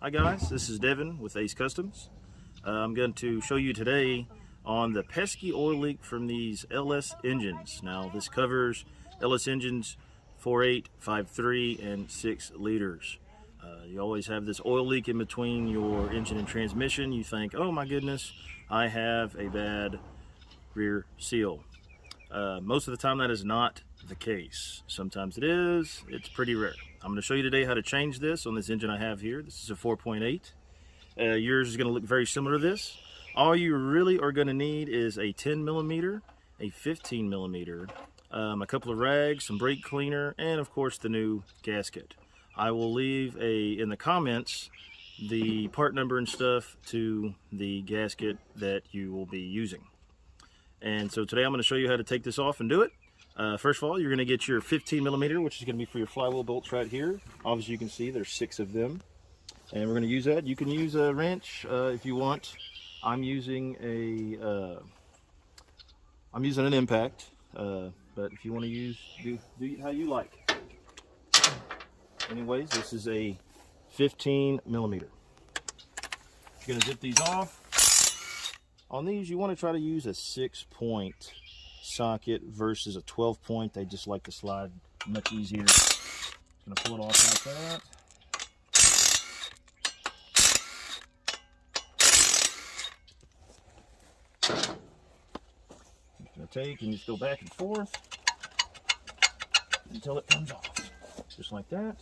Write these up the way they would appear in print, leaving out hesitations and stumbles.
Hi guys, this is Devin with Ace Customs. I'm going to show you today on the pesky oil leak from these LS engines. Now this covers LS engines 4.8, 5.3, and 6 liters. You always have this oil leak in between your engine and transmission. You think, oh my goodness, I have a bad rear seal. Most of the time that is not the case. Sometimes it is. It's pretty rare. I'm going to show you today how to change this on this engine I have here. This is a 4.8. Yours is going to look very similar to this. All you really are going to need is a 10 millimeter, a 15 millimeter, a couple of rags, some brake cleaner, and of course the new gasket. I will leave in the comments the part number and stuff to the gasket that you will be using. And so today I'm going to show you how to take this off and do it. First of all, you're going to get your 15 millimeter, which is going to be for your flywheel bolts right here. Obviously you can see there's 6 of them, and we're going to use that. You can use a wrench if you want. I'm using an impact, but if you want to use, do how you like. Anyways, this is a 15 millimeter. You're going to zip these off. On these, you want to try to use a 6-point socket versus a 12-point. They just like to slide much easier. Just going to pull it off like that. Just going to take and just go back and forth until it comes off. Just like that.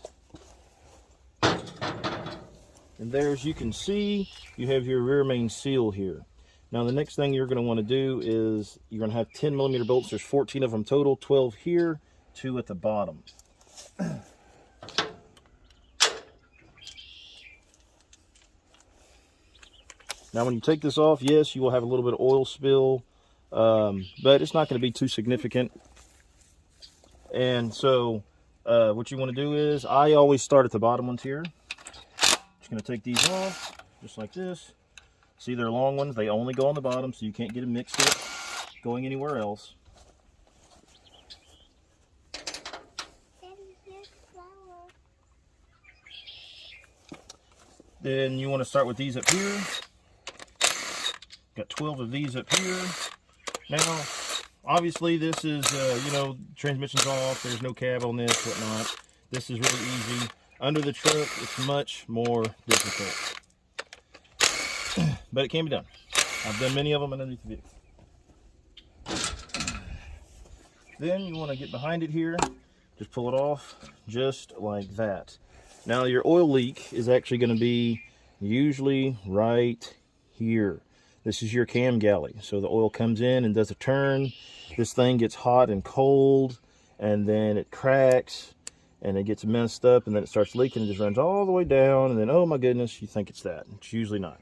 And there, as you can see, you have your rear main seal here. Now the next thing you're going to want to do is you're going to have 10 millimeter bolts. There's 14 of them total, 12 here, 2 at the bottom. Now when you take this off, yes, you will have a little bit of oil spill, but it's not going to be too significant. And so what you want to do is, I always start at the bottom ones here. Just going to take these off, just like this. See, they're long ones. They only go on the bottom, so you can't get them mixed up going anywhere else. Then you want to start with these up here. Got 12 of these up here. Now, obviously, this is, transmission's off. There's no cab on this, whatnot. This is really easy. Under the truck, it's much more difficult. But it can be done. I've done many of them underneath the vehicle. Then you want to get behind it here. Just pull it off just like that. Now your oil leak is actually going to be usually right here. This is your cam galley. So the oil comes in and does a turn. This thing gets hot and cold, and then it cracks, and it gets messed up, and then it starts leaking and just runs all the way down, and then, oh my goodness, you think it's that. It's usually not.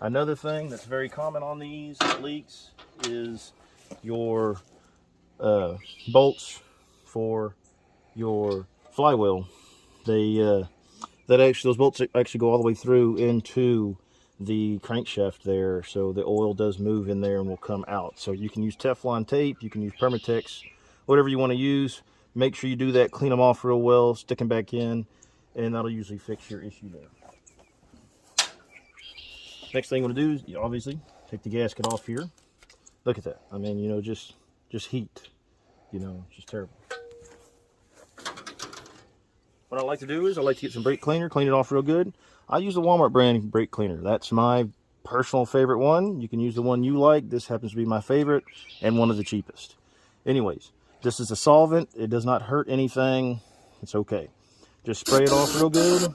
Another thing that's very common on these leaks is your bolts for your flywheel. Those bolts actually go all the way through into the crankshaft there, so the oil does move in there and will come out. So you can use Teflon tape, you can use Permatex, whatever you want to use. Make sure you do that, clean them off real well, stick them back in, and that'll usually fix your issue there. Next thing you want to do is, you obviously, take the gasket off here. Look at that. I mean, just heat. It's just terrible. What I like to do is, I like to get some brake cleaner, clean it off real good. I use the Walmart brand brake cleaner. That's my personal favorite one. You can use the one you like. This happens to be my favorite and one of the cheapest. Anyways, this is a solvent. It does not hurt anything. It's okay. Just spray it off real good.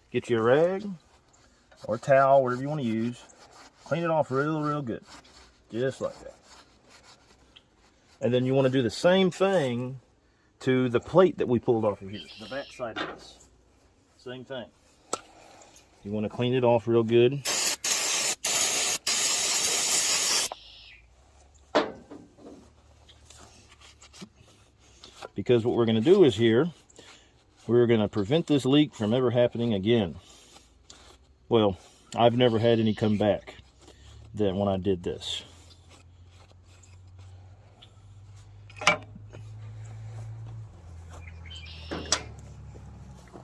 Get you a rag or a towel, whatever you want to use. Clean it off real good. Just like that. And then you want to do the same thing to the plate that we pulled off of here, the back side of this. Same thing. You want to clean it off real good. Because what we're going to do is here, we're going to prevent this leak from ever happening again. Well, I've never had any come back than when I did this.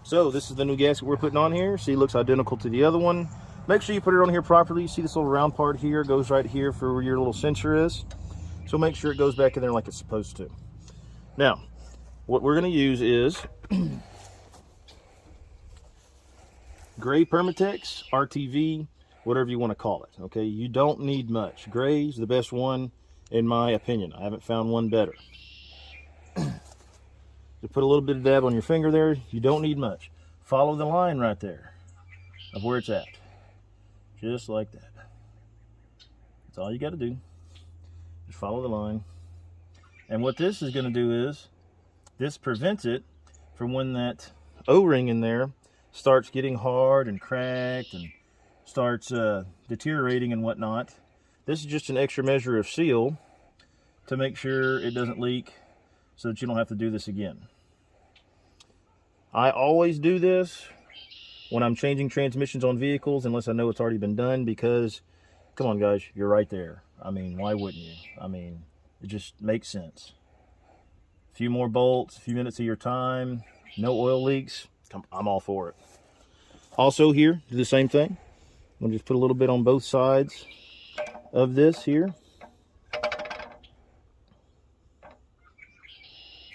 So this is the new gasket we're putting on here. See, it looks identical to the other one. Make sure you put it on here properly. You see this little round part here goes right here for where your little sensor is. So make sure it goes back in there like it's supposed to. Now, what we're going to use is gray Permatex, RTV, whatever you want to call it. Okay, you don't need much. Gray is the best one in my opinion. I haven't found one better. To put a little bit of dab on your finger there, you don't need much. Follow the line right there of where it's at. Just like that. That's all you got to do. Just follow the line. And what this is going to do is, this prevents it from when that O-ring in there starts getting hard and cracked and starts deteriorating and whatnot. This is just an extra measure of seal to make sure it doesn't leak so that you don't have to do this again. I always do this when I'm changing transmissions on vehicles unless I know it's already been done, because, come on guys, you're right there. I mean, why wouldn't you? I mean, it just makes sense. A few more bolts, a few minutes of your time, no oil leaks, I'm all for it. Also here, do the same thing. I'm gonna just put a little bit on both sides of this here.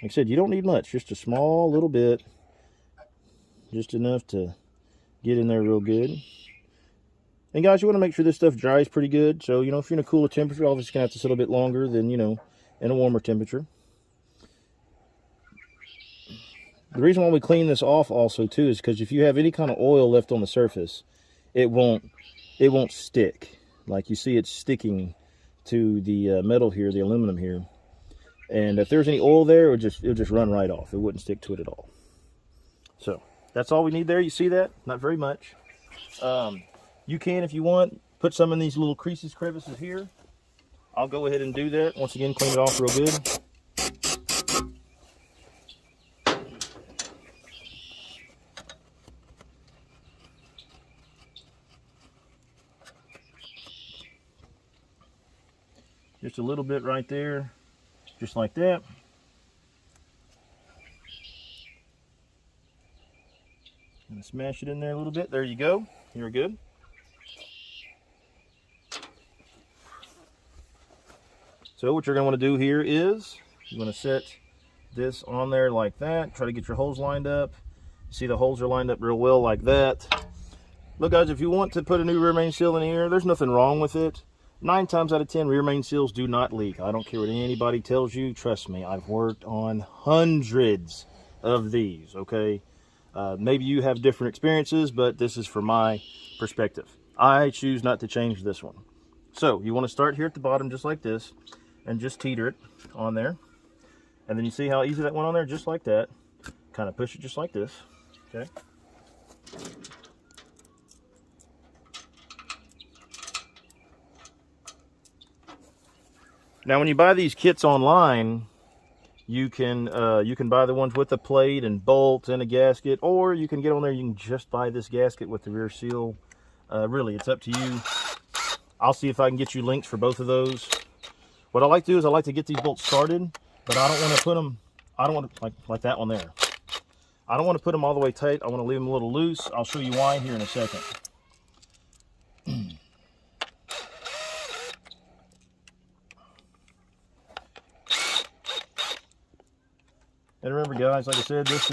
Like I said, you don't need much, just a small little bit, just enough to get in there real good. And guys, you want to make sure this stuff dries pretty good. So, you know, if you're in a cooler temperature, obviously it's going to have to sit a little bit longer than, you know, in a warmer temperature. The reason why we clean this off also too is because if you have any kind of oil left on the surface, it won't stick. Like you see, it's sticking to the metal here, the aluminum here. And if there's any oil there, it'll just run right off. It wouldn't stick to it at all. So that's all we need there. You see that? Not very much. You can, if you want, put some in these little creases, crevices here. I'll go ahead and do that. Once again, clean it off real good. Just a little bit right there, just like that. Gonna smash it in there a little bit. There you go. You're good. So what you're going to want to do here is you're going to set this on there like that. Try to get your holes lined up. See, the holes are lined up real well like that. Look guys, if you want to put a new rear main seal in here, there's nothing wrong with it. 9 times out of 10, rear main seals do not leak. I don't care what anybody tells you. Trust me, I've worked on hundreds of these, okay? Maybe you have different experiences, but this is from my perspective. I choose not to change this one. So you want to start here at the bottom just like this and just teeter it on there. And then you see how easy that went on there, just like that. Kind of push it just like this, okay? Now, when you buy these kits online, you can buy the ones with a plate and bolt and a gasket, or you can get on there. You can just buy this gasket with the rear seal. Really, it's up to you. I'll see if I can get you links for both of those. What I like to do is I like to get these bolts started, but I don't want to put them. I don't want to like that one there. I don't want to put them all the way tight. I want to leave them a little loose. I'll show you why here in a second. And remember guys, like I said, this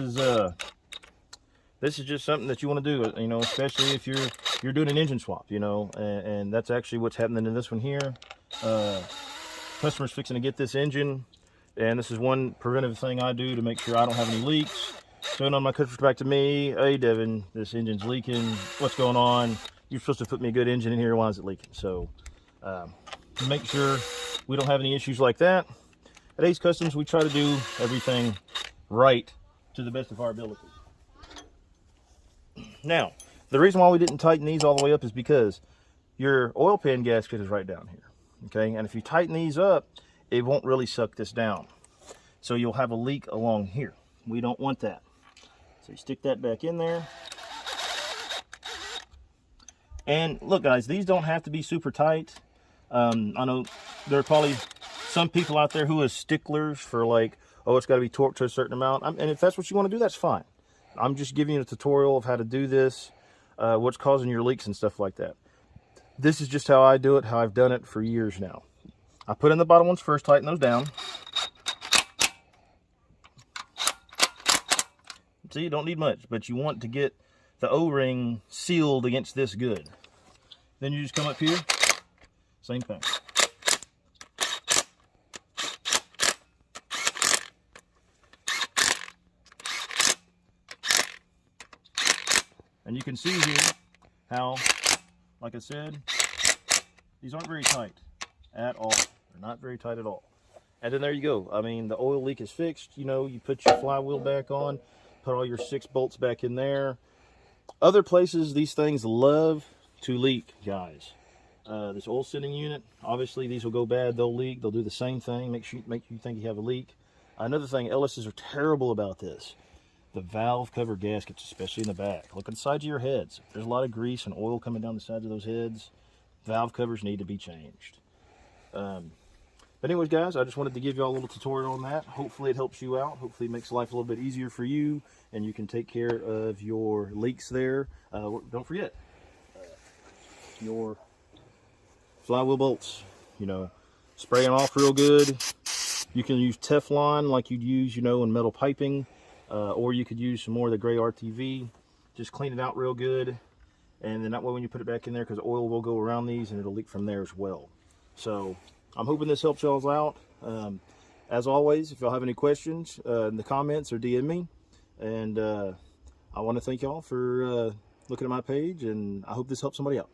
is just something that you want to do, you know, especially if you're doing an engine swap, you know, and that's actually what's happening in this one here. Customer's fixing to get this engine, and this is one preventive thing I do to make sure I don't have any leaks. So when my customer's back to me, hey Devin, this engine's leaking, what's going on? You're supposed to put me a good engine in here, why is it leaking? So make sure we don't have any issues like that. At Ace Customs, we try to do everything right to the best of our ability. Now, the reason why we didn't tighten these all the way up is because your oil pan gasket is right down here, okay? And if you tighten these up, it won't really suck this down. So you'll have a leak along here. We don't want that. So you stick that back in there. And look guys, these don't have to be super tight. I know there are probably some people out there who are sticklers for like, oh, it's got to be torqued to a certain amount. And if that's what you want to do, that's fine. I'm just giving you a tutorial of how to do this, what's causing your leaks and stuff like that. This is just how I do it, how I've done it for years now. I put in the bottom ones first, tighten those down. See, you don't need much, but you want to get the O-ring sealed against this good. Then you just come up here, same thing. And you can see here how, like I said, these aren't very tight at all. They're not very tight at all. And then there you go. I mean, the oil leak is fixed. You know, you put your flywheel back on, put all your 6 bolts back in there. Other places, these things love to leak, guys. This oil sending unit, obviously these will go bad, they'll leak, they'll do the same thing, make you think you have a leak. Another thing, LSs are terrible about this. The valve cover gaskets, especially in the back. Look at the sides of your heads. If there's a lot of grease and oil coming down the sides of those heads, valve covers need to be changed. But anyways, guys, I just wanted to give you all a little tutorial on that. Hopefully it helps you out. Hopefully it makes life a little bit easier for you, and you can take care of your leaks there. Don't forget, your flywheel bolts, you know, spray them off real good. You can use Teflon like you'd use, you know, in metal piping. Or you could use some more of the gray RTV. Just clean it out real good, and then that way when you put it back in there, because oil will go around these and it'll leak from there as well. So I'm hoping this helps y'all out. As always, if y'all have any questions in the comments or DM me, and I want to thank y'all for looking at my page, and I hope this helps somebody out.